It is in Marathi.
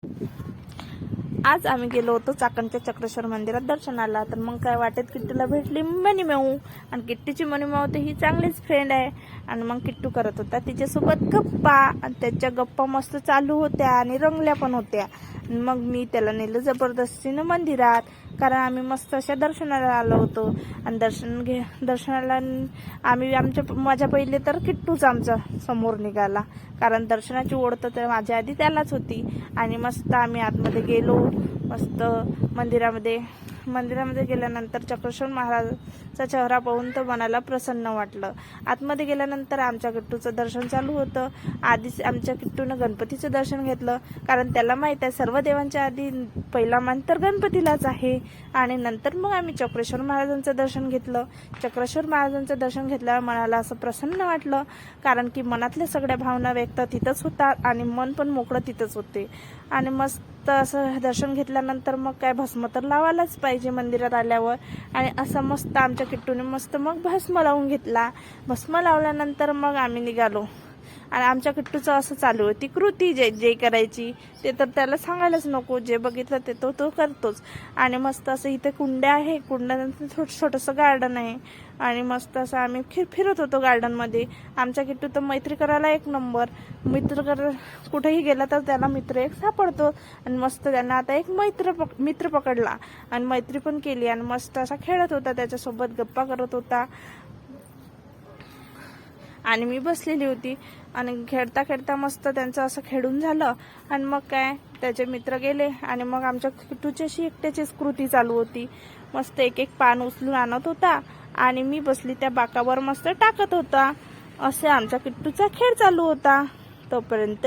आज आम्ही गेलो होतो चाकणच्या चक्रेश्वर मंदिरात दर्शनाला। तर मग काय वाटेत किट्टूला भेटली मनीमाऊ, आणि किट्टूची मनीमाऊ तर ही चांगलीच फ्रेंड आहे। आणि मग किट्टू करत होता तिच्यासोबत गप्पा, आणि त्याच्या गप्पा मस्त चालू होत्या आणि रंगल्या पण होत्या। मग मी त्याला नेलं जबरदस्तीनं मंदिरात, कारण आम्ही मस्त अशा दर्शनाला आलो होतो। आणि दर्शनाला आम्ही माझ्या पहिले तर किट्टूच आमचा समोर निघाला, कारण दर्शनाची ओढ तर माझ्या आधी त्यालाच होती। आणि मस्त आम्ही आतमध्ये गेलो। मस्त मंदिरामध्ये गेल्यानंतर चक्रेश्वर महाराजचा चेहरा पाहून तर मनाला प्रसन्न वाटलं। आतमध्ये गेल्यानंतर आमच्या किट्टूचं दर्शन चालू होतं। आधीच आमच्या किट्टूनं गणपतीचं दर्शन घेतलं, कारण त्याला माहित आहे सर्व देवांच्या आधी पहिला मान तर गणपतीलाच आहे। आणि नंतर मग आम्ही चक्रेश्वर महाराजांचं दर्शन घेतलं। चक्रेश्वर महाराजांचं दर्शन घेतल्यावर मनाला असं प्रसन्न वाटलं, कारण की मनातल्या सगळ्या भावना व्यक्त तिथंच होतात आणि मन पण मोकळं तिथंच होते। आणि मस्त असं दर्शन घेतल्यानंतर मग काय भस्म तर लावायलाच पाहिजे मंदिरात आल्यावर। आणि असं मस्त आमच्या किट्टूने मस्त मग भस्म लावून घेतला। भस्म लावल्यानंतर मग आम्ही निघालो। आणि आमच्या किट्टूचं असं चालू होती कृती जे करायची ते तर त्याला सांगायलाच नको, जे बघितलं ते तो करतोच। आणि मस्त असं इथे कुंड्या आहे, कुंड्यानंतर छोटंसं गार्डन आहे। आणि मस्त असं आम्ही फिरत होतो गार्डनमध्ये। आमचा किट्टू तर मैत्री करायला एक नंबर, कुठेही गेला तर त्याला मित्र एक सापडतो। आणि मस्त त्यांना आता एक मित्र पकडला आणि मैत्री पण केली, आणि मस्त असा खेळत होता, त्याच्यासोबत गप्पा करत होता। आणि मी बसलेली होती, आणि खेळता खेळता मस्त त्यांचं असं खेळून झालं। आणि मग काय त्याचे मित्र गेले, आणि मग आमच्या किट्टूची अशी एकट्याचीच कृती चालू होती। मस्त एक पान उचलून आणत होता, आणि मी बसली त्या बाकावर मस्त टाकत होता। असे आमच्या किट्टूचा खेळ चालू होता तोपर्यंत।